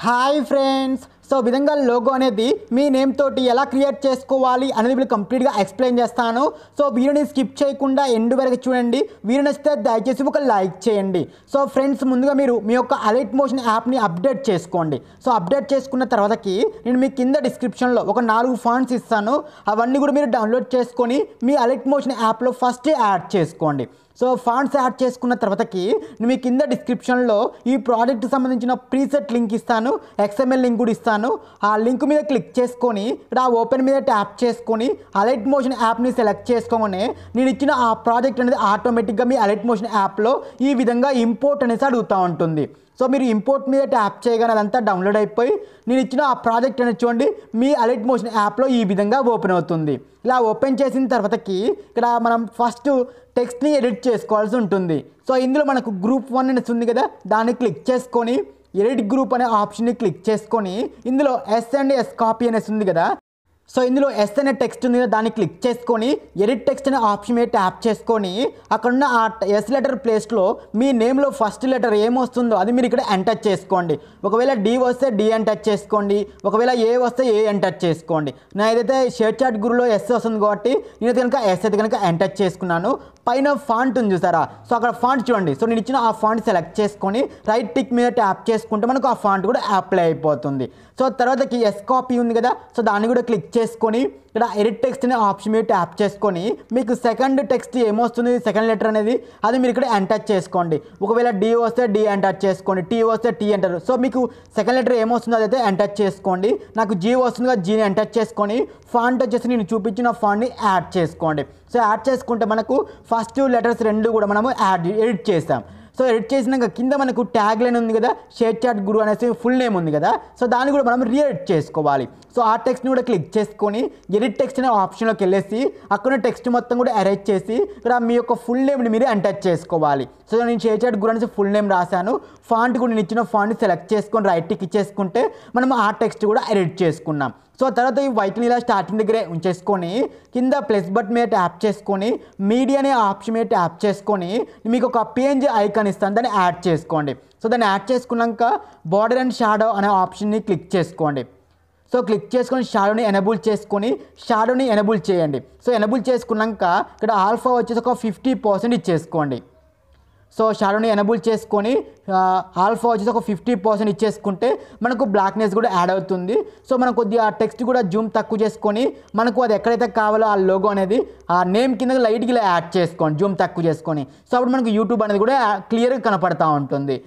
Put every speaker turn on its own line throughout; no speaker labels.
Hi friends, so విధంగా logo అనేది మీ name తోటి ఎలా క్రియేట్ చేసుకోవాలి అనేది వీళ్ళు కంప్లీట్గా ఎక్స్ప్లెయిన్ చేస్తాను. సో వీడియోని స్కిప్ చేయకుండా ఎండ్ వరకు చూడండి. వీడియో నచ్చితే దయచేసి ఒక లైక్ చేయండి. సో ఫ్రెండ్స్, ముందుగా మీరు మీ యొక్క అలైట్ మోషన్ యాప్ని అప్డేట్ చేసుకోండి. సో అప్డేట్ చేసుకున్న తర్వాతకి నేను మీ కింద డిస్క్రిప్షన్లో ఒక 4 ఫాంట్స్ ఇస్తాను. అవన్నీ కూడా మీరు డౌన్లోడ్ చేసుకొని మీ అలైట్ మోషన్ యాప్లో ఫస్ట్ యాడ్ చేసుకోండి. సో ఫాంట్స్ యాడ్ చేసుకున్న తర్వాతకి మీ కింద డిస్క్రిప్షన్లో ఈ ప్రాజెక్ట్కి సంబంధించిన ప్రీసెట్ లింక్ ఇస్తాను, XML లింక్ కూడా ఇస్తాను. ఆ లింక్ మీద క్లిక్ చేసుకొని ఇక్కడ ఓపెన్ మీద ట్యాప్ చేసుకొని అలైట్ మోషన్ యాప్ని సెలెక్ట్ చేసుకోగానే నేను ఇచ్చిన ఆ ప్రాజెక్ట్ అనేది ఆటోమేటిక్గా మీ అలైట్ మోషన్ యాప్లో ఈ విధంగా ఇంపోర్ట్ అనేసి అడుగుతూ ఉంటుంది. సో మీరు ఇంపోర్ట్ మీద ట్యాప్ చేయగానే అదంతా డౌన్లోడ్ అయిపోయి నేను ఇచ్చిన ఆ ప్రాజెక్ట్ అనేది చూడండి మీ అలైట్ మోషన్ యాప్లో ఈ విధంగా ఓపెన్ అవుతుంది. ఇలా ఓపెన్ చేసిన తర్వాతకి ఇక్కడ మనం ఫస్ట్ టెక్స్ట్ని ఎడిట్ చేసుకోవాల్సి ఉంటుంది. సో ఇందులో మనకు గ్రూప్ 1 అనేసి ఉంది కదా, దాన్ని క్లిక్ చేసుకొని ఎడిట్ గ్రూప్ అనే ఆప్షన్ని క్లిక్ చేసుకొని ఇందులో S కాపీ అనేసి ఉంది కదా, సో ఇందులో ఎస్ అనే టెక్స్ట్ ఉంది కదా, దాన్ని క్లిక్ చేసుకొని ఎడిట్ టెక్స్ట్ అనే ఆప్షన్ మీద ట్యాప్ చేసుకొని అక్కడున్న ఆ ఎస్ లెటర్ ప్లేస్లో మీ నేమ్లో ఫస్ట్ లెటర్ ఏమొస్తుందో అది మీరు ఇక్కడ ఎంటర్ చేసుకోండి. ఒకవేళ డి వస్తే డి ఎంటర్ చేసుకోండి, ఒకవేళ ఏ వస్తే ఏ ఎంటర్ చేసుకోండి. నా ఏదైతే షేర్ చాట్ గురులో ఎస్ వస్తుంది కాబట్టి నేనైతే కనుక ఎస్ అయితే కనుక ఎంటర్ చేసుకున్నాను. పైన ఫాంట్ ఉంది చూసారా, సో అక్కడ ఫాంట్ చూడండి. సో నేను ఇచ్చిన ఆ ఫాంట్ సెలెక్ట్ చేసుకొని రైట్ టిక్ మీద ట్యాప్ చేసుకుంటే మనకు ఆ ఫాంట్ కూడా అప్లై అయిపోతుంది. సో తర్వాతకి ఎస్ కాపీ ఉంది కదా, సో దాన్ని కూడా క్లిక్ చేసుకొని ఇక్కడ ఎడిట్ టెక్స్ట్ అనే ఆప్షన్ మీద ట్యాప్ చేసుకొని మీకు సెకండ్ టెక్స్ట్ ఏమొస్తుంది, సెకండ్ లెటర్ అనేది అది మీరు ఇక్కడ ఎంటర్ చేసుకోండి. ఒకవేళ డి వస్తే డి ఎంటర్ చేసుకోండి, టీ వస్తే టీ ఎంటర్. సో మీకు సెకండ్ లెటర్ ఏమొస్తుందో అదైతే ఎంటర్ చేసుకోండి. నాకు జీ వస్తుంది కదా, జీని ఎంటర్ చేసుకొని ఫాంట్ వచ్చేసి నేను చూపించిన ఫాంట్ని యాడ్ చేసుకోండి. సో యాడ్ చేసుకుంటే మనకు ఫస్ట్ లెటర్స్ 2 కూడా మనము ఎడిట్ చేస్తాం. సో ఎడిట్ చేసినాక కింద మనకు ట్యాగ్ లైన్ ఉంది కదా, షేర్ చాట్ గురు అనేసి ఫుల్ నేమ్ ఉంది కదా, సో దాన్ని కూడా మనం రీఎడిట్ చేసుకోవాలి. సో ఆ టెక్స్ట్ని కూడా క్లిక్ చేసుకొని ఎడిట్ టెక్స్ట్ అనే ఆప్షన్లోకి వెళ్ళేసి అక్కడ టెక్స్ట్ మొత్తం కూడా అరేంజ్ చేసి ఇక్కడ మీ యొక్క ఫుల్ నేమ్ని మీరు ఎంటర్ చేసుకోవాలి. సో నేను షేర్ చాట్ గురు అనేసి ఫుల్ నేమ్ రాశాను. ఫాంట్ కూడా నేను ఇచ్చిన ఫాంట్ని సెలెక్ట్ చేసుకొని రైట్ టిక్ ఇచ్చేసుకుంటే మనం ఆ టెక్స్ట్ కూడా ఎడిట్ చేసుకున్నాం. సో తర్వాత ఈ వైట్ని ఇలా స్టార్టింగ్ దగ్గరే ఉంచేసుకొని కింద ప్లస్ బటన్ మీద ట్యాప్ చేసుకొని మీడియా అనే ఆప్షన్ మీద ట్యాప్ చేసుకొని మీకు ఒక PNG ఐకాన్ ఇస్తాను, దాన్ని యాడ్ చేసుకోండి. సో దాన్ని యాడ్ చేసుకున్నాక బార్డర్ అండ్ షాడో అనే ఆప్షన్ని క్లిక్ చేసుకోండి. సో క్లిక్ చేసుకొని షాడోని ఎనేబుల్ చేసుకొని షాడోని ఎనేబుల్ చేయండి. సో ఎనేబుల్ చేసుకున్నాక ఇక్కడ ఆల్ఫా వచ్చేసి ఒక 50% ఇచ్చేసుకోండి. సో షాడోని ఎనేబుల్ చేసుకొని ఆల్ఫా వచ్చేసి ఒక 50% ఇచ్చేసుకుంటే మనకు బ్లాక్నెస్ కూడా యాడ్ అవుతుంది. సో మనం కొద్దిగా ఆ టెక్స్ట్ కూడా జూమ్ తక్కువ చేసుకొని మనకు అది ఎక్కడైతే కావాలో ఆ లోగో అనేది ఆ నేమ్ కింద లైట్గా ఇలా యాడ్ చేసుకోండి, జూమ్ తక్కువ చేసుకొని. సో అప్పుడు మనకు యూట్యూబ్ అనేది కూడా క్లియర్గా కనపడతా ఉంటుంది.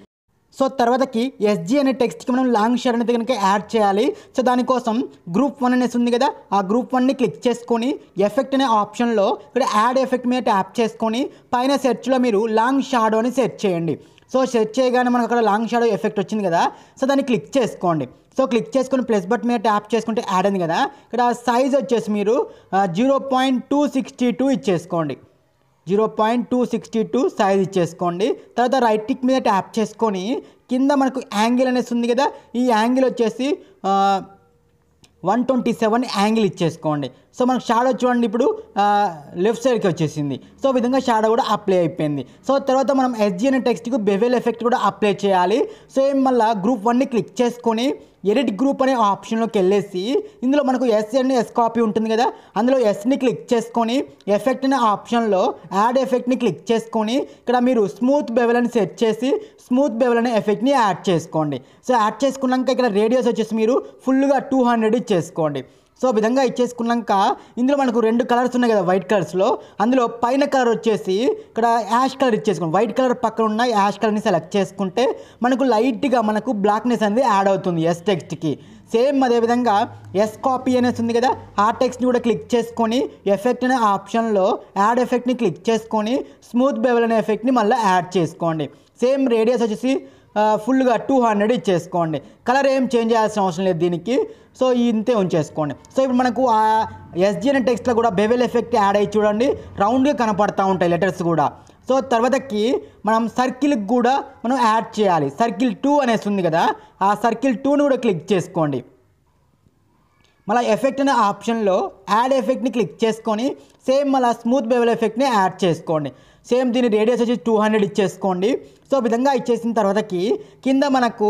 సో తర్వాతకి SG అనే టెక్స్ట్కి మనం లాంగ్ షాడో అనేది కనుక యాడ్ చేయాలి. సో దానికోసం గ్రూప్ 1 అనేసి ఉంది కదా, ఆ గ్రూప్ 1ని క్లిక్ చేసుకొని ఎఫెక్ట్ అనే ఆప్షన్లో ఇక్కడ యాడ్ ఎఫెక్ట్ మీద ట్యాప్ చేసుకొని పైన సెర్చ్లో మీరు లాంగ్ షాడో అని సెర్చ్ చేయండి. సో సెర్చ్ చేయగానే మనకు అక్కడ లాంగ్ షాడో ఎఫెక్ట్ వచ్చింది కదా, సో దాన్ని క్లిక్ చేసుకోండి. సో క్లిక్ చేసుకొని ప్లస్ బటన్ మీద ట్యాప్ చేసుకుంటే యాడ్ అయింది కదా, ఇక్కడ సైజ్ వచ్చేసి మీరు 0.262 ఇచ్చేసుకోండి. 0.262 సైజ్ ఇచ్చేసుకోండి. తర్వాత రైట్ టిక్ మీద ట్యాప్ చేసుకొని కింద మనకు యాంగిల్ అనేసి ఉంది కదా, ఈ యాంగిల్ వచ్చేసి 127 యాంగిల్ ఇచ్చేసుకోండి. సో మనకు షాడో చూడండి ఇప్పుడు లెఫ్ట్ సైడ్కి వచ్చేసింది. సో ఈ విధంగా షాడో కూడా అప్లై అయిపోయింది. సో తర్వాత మనం SG అనే టెక్స్ట్కి బెవెల్ ఎఫెక్ట్ కూడా అప్లై చేయాలి. సో మళ్ళీ గ్రూప్ 1ని క్లిక్ చేసుకొని ఎడిట్ గ్రూప్ అనే ఆప్షన్లోకి వెళ్ళేసి ఇందులో మనకు ఎస్ కాపీ ఉంటుంది కదా, అందులో ఎస్ని క్లిక్ చేసుకొని ఎఫెక్ట్ అనే ఆప్షన్లో యాడ్ ఎఫెక్ట్ని క్లిక్ చేసుకొని ఇక్కడ మీరు స్మూత్ బెవెల్ అని సెట్ చేసి స్మూత్ బెవెల్ అనే ఎఫెక్ట్ని యాడ్ చేసుకోండి. సో యాడ్ చేసుకున్నాక ఇక్కడ రేడియస్ వచ్చేసి మీరు ఫుల్గా 200 ఇచ్చేసుకోండి. సో విధంగా ఇచ్చేసుకున్నాక ఇందులో మనకు 2 కలర్స్ ఉన్నాయి కదా వైట్ కలర్స్లో, అందులో పైన కలర్ వచ్చేసి ఇక్కడ యాష్ కలర్ ఇచ్చేసుకోండి. వైట్ కలర్ పక్కన ఉన్న యాష్ కలర్ని సెలెక్ట్ చేసుకుంటే మనకు లైట్గా మనకు బ్లాక్నెస్ అనేది యాడ్ అవుతుంది ఎస్ టెక్స్ట్కి. సేమ్ అదేవిధంగా ఎస్ కాపీ అనేసి ఉంది కదా, ఆ టెక్స్ట్ని కూడా క్లిక్ చేసుకొని ఎఫెక్ట్ అనే ఆప్షన్లో యాడ్ ఎఫెక్ట్ని క్లిక్ చేసుకొని స్మూత్ బెవెల్ అనే ఎఫెక్ట్ని మళ్ళీ యాడ్ చేసుకోండి. సేమ్ రేడియస్ వచ్చేసి ఫుల్గా 200 ఇచ్చేసుకోండి. కలర్ ఏం చేంజ్ చేయాల్సిన అవసరం లేదు దీనికి. సో ఇంతే ఉంచేసుకోండి. సో ఇప్పుడు మనకు ఆ SG అనే టెక్స్ట్లో కూడా బెవెల్ ఎఫెక్ట్ యాడ్ అయ్యి చూడండి రౌండ్గా కనపడతూ ఉంటాయి లెటర్స్ కూడా. సో తర్వాతకి మనం సర్కిల్కి కూడా మనం యాడ్ చేయాలి. సర్కిల్ 2 అనేసి ఉంది కదా, ఆ సర్కిల్ 2ని కూడా క్లిక్ చేసుకోండి. మళ్ళీ ఎఫెక్ట్ అనే ఆప్షన్లో యాడ్ ఎఫెక్ట్ని క్లిక్ చేసుకొని సేమ్ మళ్ళీ స్మూత్ బెవెల్ ఎఫెక్ట్ని యాడ్ చేసుకోండి. సేమ్ దీని రేడియస్ వచ్చి 200 ఇచ్చేసుకోండి. సో విధంగా ఇచ్చేసిన తర్వాతకి కింద మనకు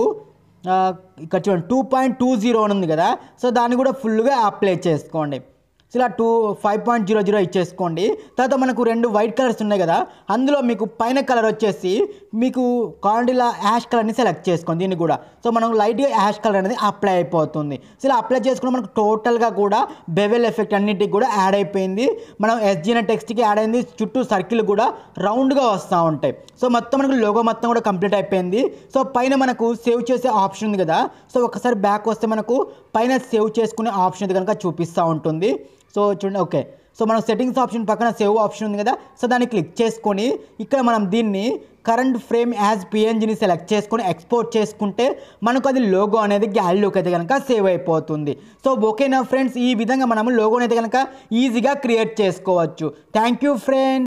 ఇక్కడ చూడండి 2.20 అని ఉంది కదా, సో దాన్ని కూడా ఫుల్గా అప్లై చేసుకోండి. సో ఇలా 5.00 ఇచ్చేసుకోండి. తర్వాత మనకు 2 వైట్ కలర్స్ ఉన్నాయి కదా, అందులో మీకు పైన కలర్ వచ్చేసి మీకు కావాలంటే ఇలా యాష్ కలర్ని సెలెక్ట్ చేసుకోండి దీన్ని కూడా. సో మనం లైట్గా యాష్ కలర్ అనేది అప్లై అయిపోతుంది. సో ఇలా అప్లై చేసుకుని మనకు టోటల్గా కూడా బెవెల్ ఎఫెక్ట్ అన్నిటికి కూడా యాడ్ అయిపోయింది. మనం ఎస్జీ అనే టెక్స్ట్కి యాడ్ అయింది, చుట్టూ సర్కిల్ కూడా రౌండ్గా వస్తూ ఉంటాయి. సో మొత్తం మనకు లోగో మొత్తం కూడా కంప్లీట్ అయిపోయింది. సో పైన మనకు సేవ్ చేసే ఆప్షన్ ఉంది కదా, సో ఒకసారి బ్యాక్ వస్తే మనకు పైన సేవ్ చేసుకునే ఆప్షన్ ఇది కనుక చూపిస్తూ ఉంటుంది. సో చూడండి, ఓకే. సో మనం సెట్టింగ్స్ ఆప్షన్ పక్కన సేవ్ ఆప్షన్ ఉంది కదా, సో దాన్ని క్లిక్ చేసుకొని ఇక్కడ మనం దీన్ని కరెంట్ ఫ్రేమ్ యాజ్ పిఎన్జీని సెలెక్ట్ చేసుకొని ఎక్స్పోర్ట్ చేసుకుంటే మనకు అది లోగో అనేది గ్యాలరీలోకి అయితే కనుక సేవ్ అయిపోతుంది. సో ఓకేనా ఫ్రెండ్స్, ఈ విధంగా మనము లోగోని అయితే కనుక ఈజీగా క్రియేట్ చేసుకోవచ్చు. Thank you friends.